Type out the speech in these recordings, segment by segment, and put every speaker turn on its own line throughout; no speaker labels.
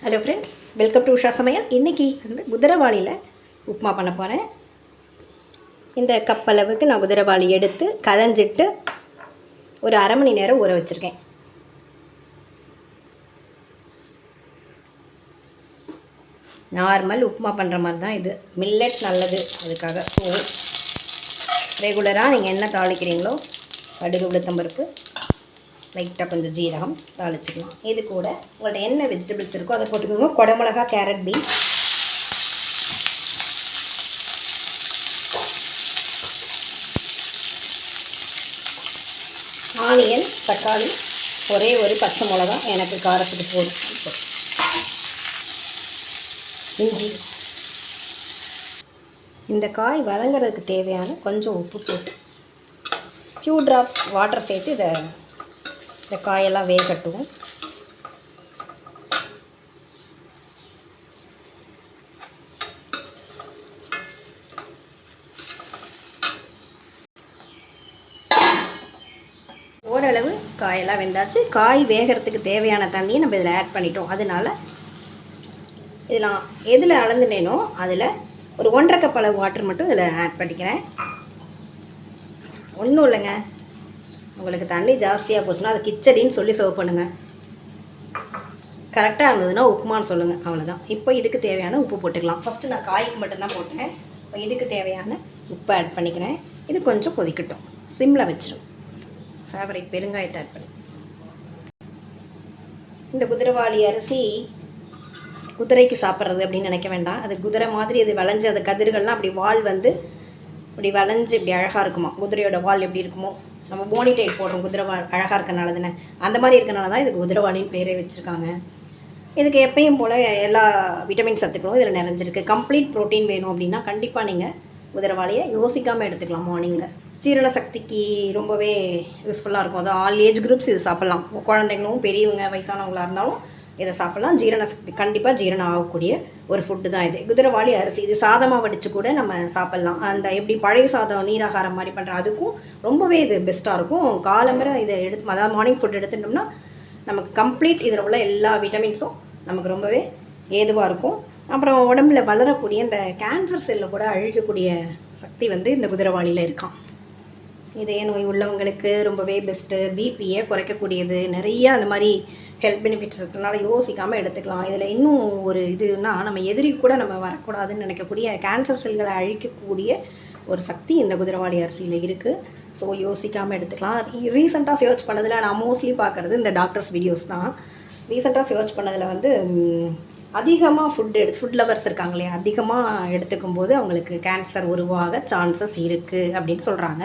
Hello friends, welcome to Usha சமையல். இன்றைக்கி வந்து குதிரைவாளியில் உப்புமா பண்ண போகிறேன். இந்த கப் அளவுக்கு நான் குதிரைவாளி எடுத்து களைஞ்சிட்டு ஒரு அரை மணி நேரம் ஊற வச்சுருக்கேன். நார்மல் உப்புமா பண்ணுற மாதிரி தான் இது. மில்லட் நல்லது அதுக்காக. ஸோ ரெகுலராக நீங்கள் என்ன தாளிக்கிறீங்களோ கடுகு, உளுத்தம்பருப்பு, லைட்டாக கொஞ்சம் ஜீரகம் தாளிச்சிக்கலாம். இது கூட உங்கள்கிட்ட என்ன வெஜிடபிள்ஸ் இருக்கோ அதை போட்டுக்கோங்க. குடமிளகா, கேரட், பீன்ஸ், ஆனியன், தக்காளி, ஒரே ஒரு பச்சை மிளகா எனக்கு காரத்துக்கு போடும், இஞ்சி. இந்த காய் வதங்கிறதுக்கு தேவையான கொஞ்சம் உப்பு போட்டு ஃபியூ ட்ராப்ஸ் வாட்டர் சேர்த்து இந்த காயெல்லாம் வேகட்டும். ஓரளவு காயெல்லாம் வெந்தாச்சு. காய் வேகிறதுக்கு தேவையான தண்ணியை நம்ம இதில் ஆட் பண்ணிட்டோம். அதனால் இதில் நான் எதில் அளந்துனேனோ அதில் ஒரு 1.5 கப் அளவு வாட்டர் மட்டும் இதில் ஆட் பண்ணிக்கிறேன். ஒன்றும் இல்லைங்க, உங்களுக்கு தண்ணி ஜாஸ்தியாக போச்சுன்னா அது கிச்சடின்னு சொல்லி சர்வ் பண்ணுங்கள். கரெக்டாக இருந்ததுன்னா உப்புமான்னு சொல்லுங்கள், அவ்வளோதான். இப்போ இதுக்கு தேவையான உப்பு போட்டுக்கலாம். ஃபஸ்ட்டு நான் காய்க்கு மட்டும்தான் போட்டேன். இப்போ இதுக்கு தேவையான உப்பு ஆட் பண்ணிக்கிறேன். இது கொஞ்சம் கொதிக்கட்டும், சிம்மில் வச்சிடும். ஃபேவரட் பெருங்காயத்தை ஆட் பண்ணி. இந்த குதிரைவாளி அரிசி குதிரைக்கு சாப்பிட்றது அப்படின்னு நினைக்க வேண்டாம். அது குதிரை மாதிரி அது வளைஞ்சு, அது கதிர்கள்லாம் அப்படி வால் வந்து இப்படி வளைஞ்சு இப்படி அழகாக இருக்குமா. குதிரையோட வால் எப்படி இருக்குமோ, நம்ம போனி டைட் போடுறோம் குதிரை வால் அழகாக இருக்கனால தானே, அந்த மாதிரி இருக்கனால தான் இதுக்கு குதிரைவாளின்னு பேரே வச்சுருக்காங்க. இதுக்கு எப்பயும் போல் எல்லா விட்டமின் சத்துக்களும் இதில் நிறைஞ்சிருக்கு. கம்ப்ளீட் ப்ரோட்டீன் வேணும் அப்படின்னா கண்டிப்பாக நீங்கள் குதிரைவாளியை யோசிக்காமல் எடுத்துக்கலாம். மார்னிங்கில் ஜீரண சக்திக்கு ரொம்பவே யூஸ்ஃபுல்லாக இருக்கும். அது ஆல் ஏஜ் குரூப்ஸ் இது சாப்பிட்லாம். குழந்தைங்களும் பெரியவங்க வயசானவங்களாக இருந்தாலும் இதை சாப்பிட்லாம். ஜீரண சக்தி கண்டிப்பாக ஜீரணம் ஆகக்கூடிய ஒரு ஃபுட்டு தான் இது. குதிரைவாளி அரிசி இது சாதமாக வடித்து கூட நம்ம சாப்பிட்லாம். அந்த எப்படி பழைய சாதம் நீராகாரம் மாதிரி பண்ணுற அதுக்கும் ரொம்பவே இது பெஸ்ட்டாக இருக்கும். காலம்பரை இதை எடுத்து, அதாவது மார்னிங் ஃபுட் எடுத்துட்டோம்னா நமக்கு கம்ப்ளீட் இதில் உள்ள எல்லா விட்டமின்ஸும் நமக்கு ரொம்பவே ஏதுவாக இருக்கும். அப்புறம் உடம்புல வளரக்கூடிய இந்த கேன்சர் செல்லை கூட அழிக்கக்கூடிய சக்தி வந்து இந்த குதிரைவாளியில் இருக்கான். இதய நோய் உள்ளவங்களுக்கு ரொம்பவே பெஸ்ட்டு. பிபியை குறைக்கக்கூடியது. நிறைய அந்த மாதிரி ஹெல்த் பெனிஃபிட்ஸ் இருக்கிறதுனால யோசிக்காமல் எடுத்துக்கலாம். இதில் இன்னும் ஒரு இதுனா, நம்ம எதிரி கூட நம்ம வரக்கூடாதுன்னு நினைக்கக்கூடிய கேன்சர் செல்களை அழிக்கக்கூடிய ஒரு சக்தி இந்த குதிரைவாளி அரிசியில் இருக்குது. ஸோ யோசிக்காமல் எடுத்துக்கலாம். ரீசெண்டாக சர்ச் பண்ணதில் நான் மோஸ்ட்லி பார்க்குறது இந்த டாக்டர்ஸ் வீடியோஸ் தான். ரீசெண்டாக சர்ச் பண்ணதில் வந்து அதிகமாக ஃபுட் லவர்ஸ் இருக்காங்க இல்லையா, அதிகமாக எடுத்துக்கும் போது அவங்களுக்கு கேன்சர் உருவாக சான்சஸ் இருக்குது அப்படின்னு சொல்கிறாங்க.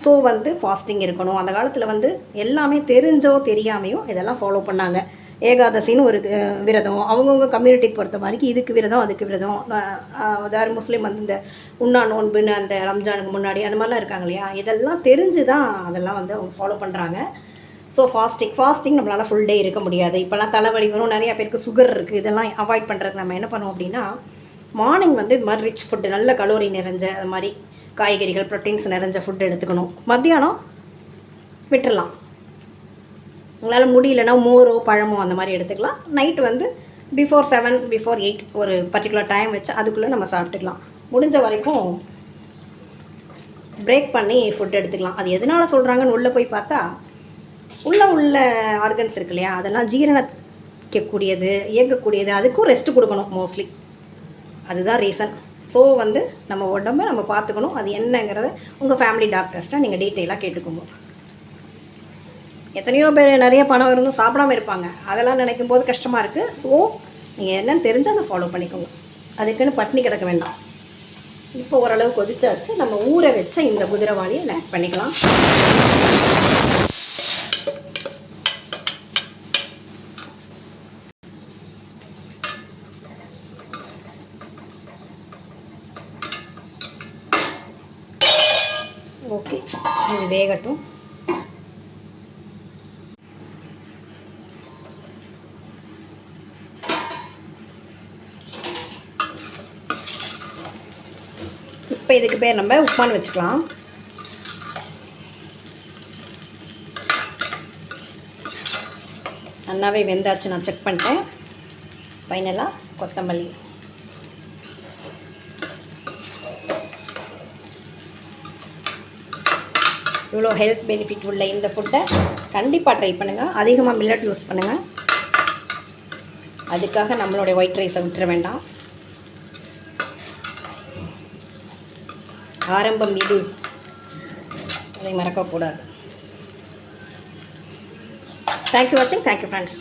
ஸோ வந்து ஃபாஸ்டிங் இருக்கணும். அந்த காலத்தில் வந்து எல்லாமே தெரிஞ்சோ தெரியாமையோ இதெல்லாம் ஃபாலோ பண்ணாங்க. ஏகாதசின்னு ஒரு விரதம், அவங்கவுங்க கம்யூனிட்டிக்கு பொறுத்த மாதிரி இதுக்கு விரதம் அதுக்கு விரதம். அதாவது முஸ்லீம் வந்து இந்த உண்ணா நோன்புன்னு அந்த ரம்ஜானுக்கு முன்னாடி அந்த மாதிரிலாம் இருக்காங்க இல்லையா, இதெல்லாம் தெரிஞ்சு தான் அதெல்லாம் வந்து அவங்க ஃபாலோ பண்ணுறாங்க. ஸோ ஃபாஸ்டிங் நம்மளால் ஃபுல் டே இருக்க முடியாது. இப்போல்லாம் தலைவலி வரும், நிறையா பேருக்கு சுகர் இருக்குது. இதெல்லாம் அவாய்ட் பண்ணுறதுக்கு நம்ம என்ன பண்ணுவோம் அப்படின்னா, மார்னிங் வந்து இது மாதிரி ரிச் ஃபுட்டு, நல்ல கலோரி நிறைஞ்ச அது மாதிரி காய்கறிகள், ப்ரோட்டீன்ஸ் நிறைஞ்ச ஃபுட்டு எடுத்துக்கணும். மத்தியானம் விட்டுடலாம். உங்களால் முடியலன்னா மோரோ பழமோ அந்த மாதிரி எடுத்துக்கலாம். நைட்டு வந்து பிஃபோர் 7 பிஃபோர் 8 ஒரு பர்டிகுலர் டைம் வச்சு அதுக்குள்ளே நம்ம சாப்பிட்டுக்கலாம். முடிஞ்ச வரைக்கும் பிரேக் பண்ணி ஃபுட் எடுத்துக்கலாம். அது எதனால் சொல்கிறாங்கன்னு உள்ளே போய் பார்த்தா, உள்ள ஆர்கன்ஸ் இருக்கு இல்லையா, அதெல்லாம் ஜீரணிக்கக்கூடியது, இயங்கக்கூடியது, அதுக்கும் ரெஸ்ட்டு கொடுக்கணும் மோஸ்ட்லி. அதுதான் ரீசன். ஸோ வந்து நம்ம உடம்பை நம்ம பார்த்துக்கணும். அது என்னங்கிறத உங்கள் ஃபேமிலி டாக்டர்ஸ்ட்டை நீங்கள் டீட்டெயிலாக கேட்டுக்கோங்க. எத்தனையோ பேர் நிறைய பணம் இருந்தும் சாப்பிடாமல் இருப்பாங்க. அதெல்லாம் நினைக்கும் போது கஷ்டமாக இருக்குது. ஸோ நீங்கள் என்னென்னு தெரிஞ்சு அதை ஃபாலோ பண்ணிக்கோங்க. அதுக்குன்னு பட்டினி கிடக்க வேண்டாம். இப்போ ஓரளவு கொதிச்சாச்சு. நம்ம ஊற வச்ச இந்த குதிரைவாளியை ஆட் பண்ணிக்கலாம். ஓகே, இது வேகட்டும். இப்போ இதுக்கு பேர் நம்ம உப்புமான்னு வச்சுக்கலாம். நல்லாவே வெந்தாச்சு. நான் செக் பண்ணிட்டேன். ஃபைனலாக கொத்தமல்லி. இவ்வளோ ஹெல்த் பெனிஃபிட் உள்ள இந்த ஃபுட்டை கண்டிப்பாக ட்ரை பண்ணுங்கள். அதிகமாக மில்லட் யூஸ் பண்ணுங்கள். அதுக்காக நம்மளுடைய ஒயிட் ரைஸை விட்டுற வேண்டாம். ஆரம்பம் இது, அதை மறக்கக்கூடாது. தேங்க்யூ வாட்சிங். Thank you friends.